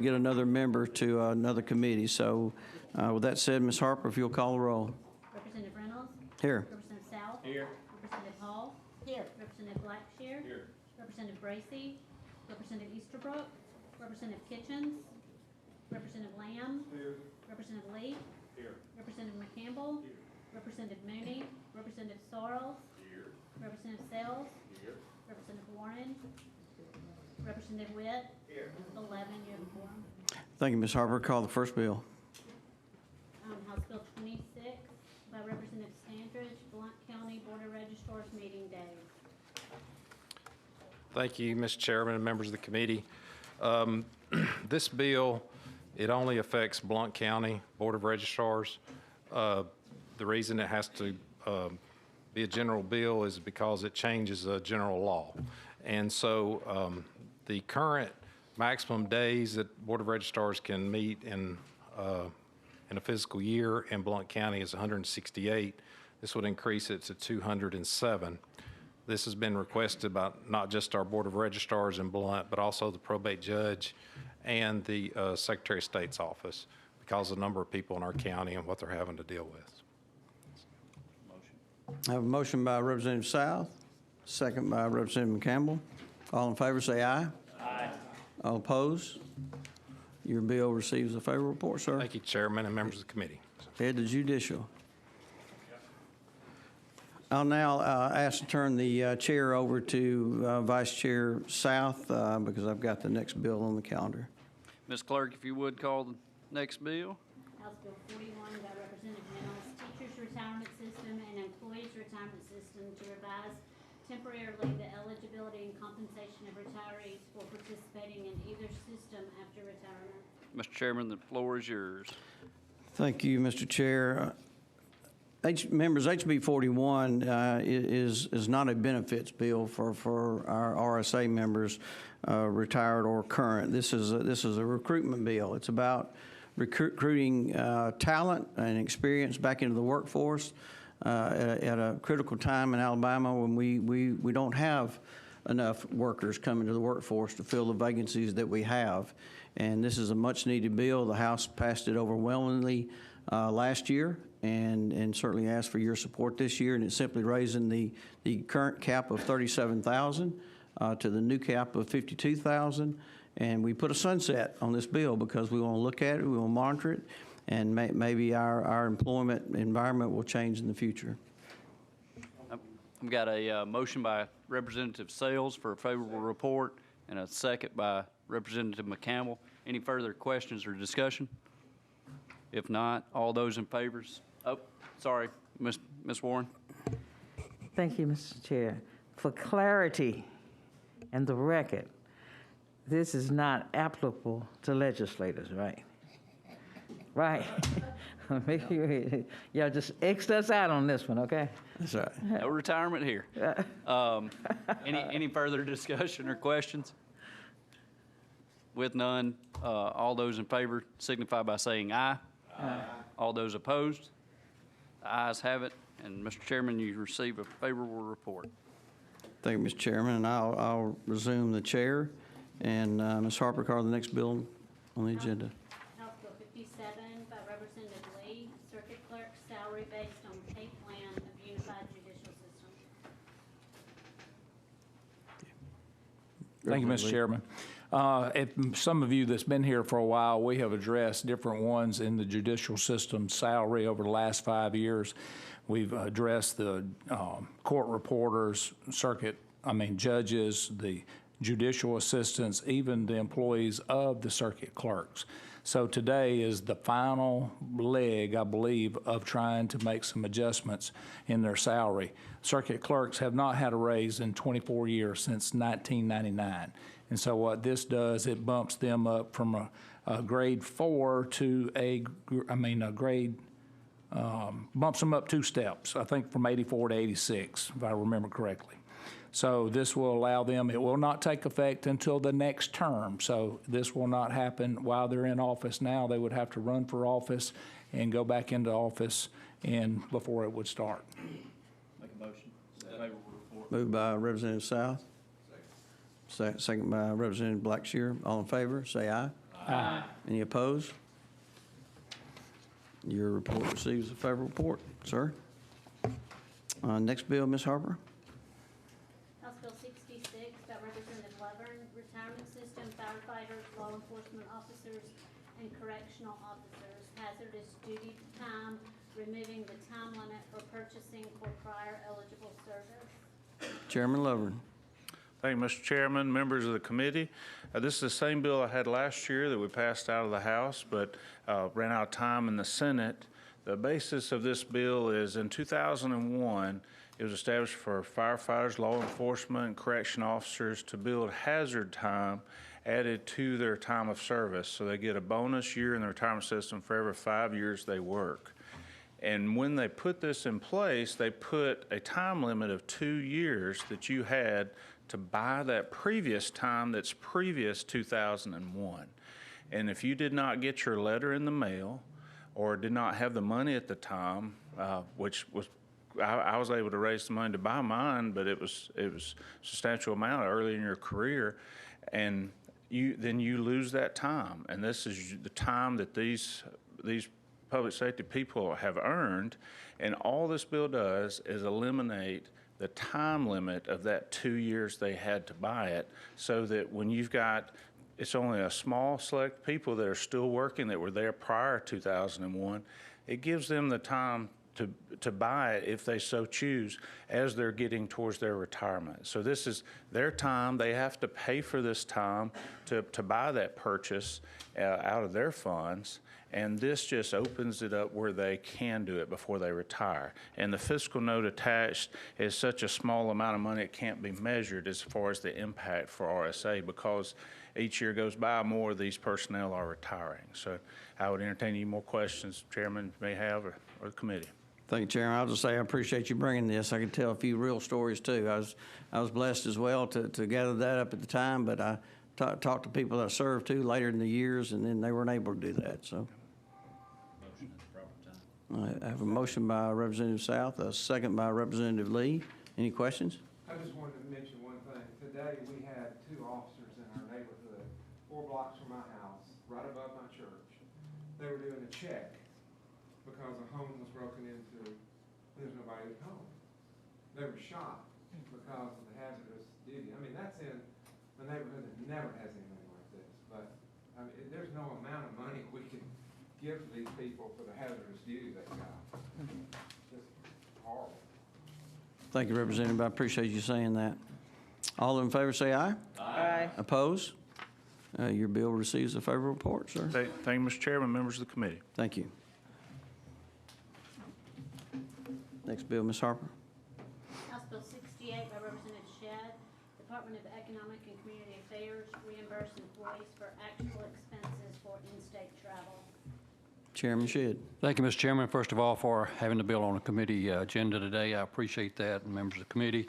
get another member to another committee. So with that said, Ms. Harper, if you'll call the roll. Representative Reynolds? Here. Representative South? Here. Representative Hall? Here. Representative Blackshear? Here. Representative Bracy? Representative Easterbrook? Representative Kitchens? Representative Lamb? Here. Representative Lee? Here. Representative McCampbell? Here. Representative Mooney? Representative Sorrells? Here. Representative Sells? Here. Representative Warren? Representative Witt? Here. 11, you have a quorum. Thank you, Ms. Harper. Call the first bill. House Bill 26 by Representative Standridge, Blount County Board of Registrars meeting days. Thank you, Mr. Chairman and members of the committee. This bill, it only affects Blount County Board of Registrars. The reason it has to be a general bill is because it changes a general law. And so the current maximum days that Board of Registrars can meet in a fiscal year in Blount County is 168. This would increase it to 207. This has been requested by not just our Board of Registrars in Blount, but also the probate judge and the Secretary of State's office because of the number of people in our county and what they're having to deal with. I have a motion by Representative South, second by Representative McCampbell. All in favor say aye. Aye. All opposed? Your bill receives a favorable report, sir. Thank you, Chairman and members of the committee. Head to judicial. I'll now ask to turn the chair over to Vice Chair South because I've got the next bill on the calendar. Ms. Clerk, if you would call the next bill. House Bill 41 by Representative Reynolds, Teachers Retirement System and Employees Retirement System to revise temporarily the eligibility and compensation of retirees for participating in either system after retirement. Mr. Chairman, the floor is yours. Thank you, Mr. Chair. Members, HB 41 is not a benefits bill for our RSA members, retired or current. This is a recruitment bill. It's about recruiting talent and experience back into the workforce at a critical time in Alabama when we don't have enough workers coming to the workforce to fill the vacancies that we have. And this is a much-needed bill. The House passed it overwhelmingly last year and certainly asked for your support this year. And it's simply raising the current cap of $37,000 to the new cap of $52,000. And we put a sunset on this bill because we want to look at it, we want to monitor it, and maybe our employment environment will change in the future. I've got a motion by Representative Sales for a favorable report and a second by Representative McCampbell. Any further questions or discussion? If not, all those in favor? Oh, sorry, Ms. Warren. Thank you, Mr. Chair. For clarity and the record, this is not applicable to legislators, right? Right. Maybe y'all just X'd us out on this one, okay? That's right. No retirement here. Any further discussion or questions? With none, all those in favor signify by saying aye. Aye. All those opposed? The ayes have it. And Mr. Chairman, you receive a favorable report. Thank you, Mr. Chairman. And I'll resume the chair. And Ms. Harper, call the next bill on the agenda. House Bill 57 by Representative Lee, Circuit Clerk salary based on pay plan of Unified Judicial System. Thank you, Mr. Chairman. If some of you that's been here for a while, we have addressed different ones in the judicial system salary over the last 5 years. We've addressed the court reporters, judges, the judicial assistants, even the employees of the circuit clerks. So today is the final leg, I believe, of trying to make some adjustments in their salary. Circuit clerks have not had a raise in 24 years since 1999. And so what this does, it bumps them up from a grade 4 to bumps them up 2 steps, I think from 84 to 86, if I remember correctly. So this will allow them, it will not take effect until the next term. So this will not happen while they're in office now. They would have to run for office and go back into office and before it would start. Make a motion. Favorable report. Moved by Representative South. Second by Representative Blackshear. All in favor, say aye. Aye. Aye. Any opposed? Your report receives a favorable report, sir. Next bill, Ms. Harper. House Bill 66 by Representative Lovern, retirement system, firefighters, law enforcement officers, and correctional officers, hazardous duty time, removing the time limit for purchasing for prior eligible service. Chairman Lovern. Thank you, Mr. Chairman, members of the committee. This is the same bill I had last year that we passed out of the House, but ran out of time in the Senate. The basis of this bill is in 2001, it was established for firefighters, law enforcement, and correction officers to build hazard time added to their time of service. So they get a bonus year in the retirement system for every 5 years they work. And when they put this in place, they put a time limit of 2 years that you had to buy that previous time that's previous 2001. And if you did not get your letter in the mail or did not have the money at the time, which was, I was able to raise the money to buy mine, but it was a substantial amount early in your career, and then you lose that time. And this is the time that these public safety people have earned, and all this bill does is eliminate the time limit of that 2 years they had to buy it, so that when you've got, it's only a small select people that are still working that were there prior to 2001, it gives them the time to buy it if they so choose as they're getting towards their retirement. So this is their time. They have to pay for this time to buy that purchase out of their funds. And this just opens it up where they can do it before they retire. And the fiscal note attached is such a small amount of money it can't be measured as far as the impact for RSA, because each year goes by, more of these personnel are retiring. So I would entertain any more questions Chairman may have or the committee. Thank you, Chairman. I'll just say I appreciate you bringing this. I can tell a few real stories, too. I was blessed as well to gather that up at the time, but I talked to people that I served to later in the years, and then they weren't able to do that, so. I have a motion by Representative South, a second by Representative Lee. Any questions? I just wanted to mention one thing. Today, we had 2 officers in our neighborhood, 4 blocks from my house, right above my church. They were doing a check because a home was broken into, and there's nobody at home. They were shot because of the hazardous duty. I mean, that's in a neighborhood that never has anything like this. But, I mean, there's no amount of money we can give to these people for the hazardous duty they've got. Just horrible. Thank you, Representative. I appreciate you saying that. All in favor say aye. Aye. Opposed? Your bill receives a favorable report, sir. Thank you, Mr. Chairman, members of the committee. Thank you. Next bill, Ms. Harper. House Bill 68 by Representative Shedd, Department of Economic and Community Affairs, reimburse employees for actual expenses for in-state travel. Chairman Shedd. Thank you, Mr. Chairman, first of all, for having the bill on the committee agenda today. I appreciate that, and members of the committee.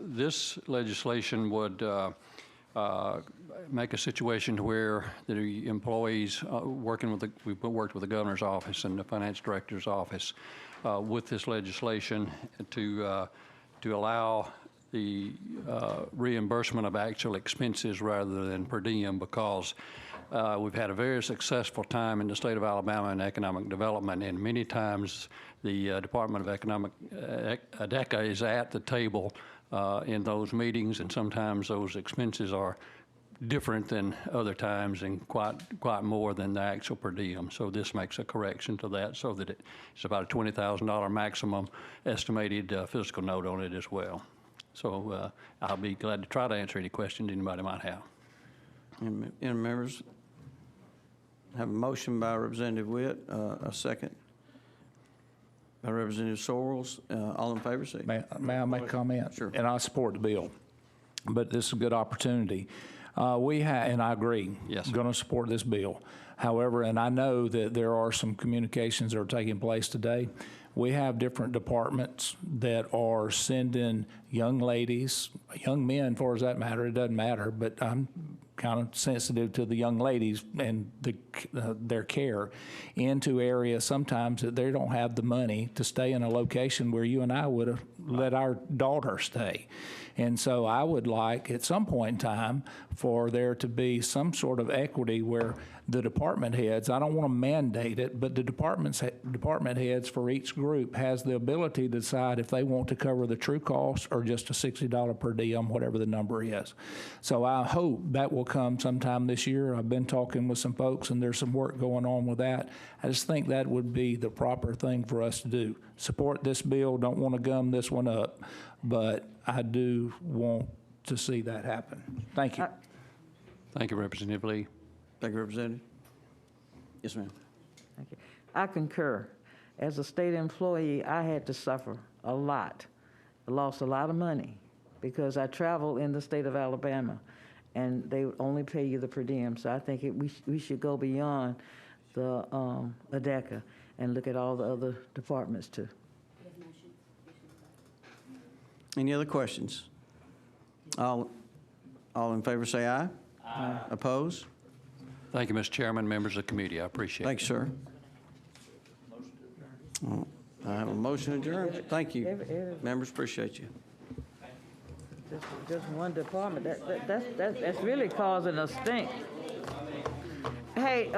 This legislation would make a situation where the employees we've worked with the governor's office and the finance director's office with this legislation to allow the reimbursement of actual expenses rather than per diem, because we've had a very successful time in the state of Alabama in economic development, and many times the Department of Economic, DECA is at the table in those meetings, and sometimes those expenses are different than other times and quite more than the actual per diem. So this makes a correction to that so that it's about a $20,000 maximum estimated fiscal note on it as well. So I'll be glad to try to answer any questions anybody might have. Any members? Have a motion by Representative Witt, a second by Representative Sorrells. All in favor, say. May I make a comment? Sure. And I support the bill, but this is a good opportunity. And I agree. Yes. Going to support this bill. However, and I know that there are some communications that are taking place today. We have different departments that are sending young ladies, young men, for as that matter, it doesn't matter, but I'm kind of sensitive to the young ladies and their care, into areas sometimes that they don't have the money to stay in a location where you and I would have let our daughter stay. And so I would like, at some point in time, for there to be some sort of equity where the department heads, I don't want to mandate it, but the department heads for each group has the ability to decide if they want to cover the true cost or just a $60 per diem, whatever the number is. So I hope that will come sometime this year. I've been talking with some folks, and there's some work going on with that. I just think that would be the proper thing for us to do. Support this bill, don't want to gum this one up, but I do want to see that happen. Thank you. Thank you, Representative Lee. Thank you, Representative. Yes, ma'am. Thank you. I concur. As a state employee, I had to suffer a lot. I lost a lot of money because I traveled in the state of Alabama, and they would only pay you the per diem. So I think we should go beyond the ADECA and look at all the other departments too. Any other questions? All in favor say aye. Aye. Oppose? Thank you, Mr. Chairman, members of the committee. I appreciate it. Thanks, sir. I have a motion adjourned. Thank you. Members, appreciate you. Just one department, that's really causing a stink. Hey,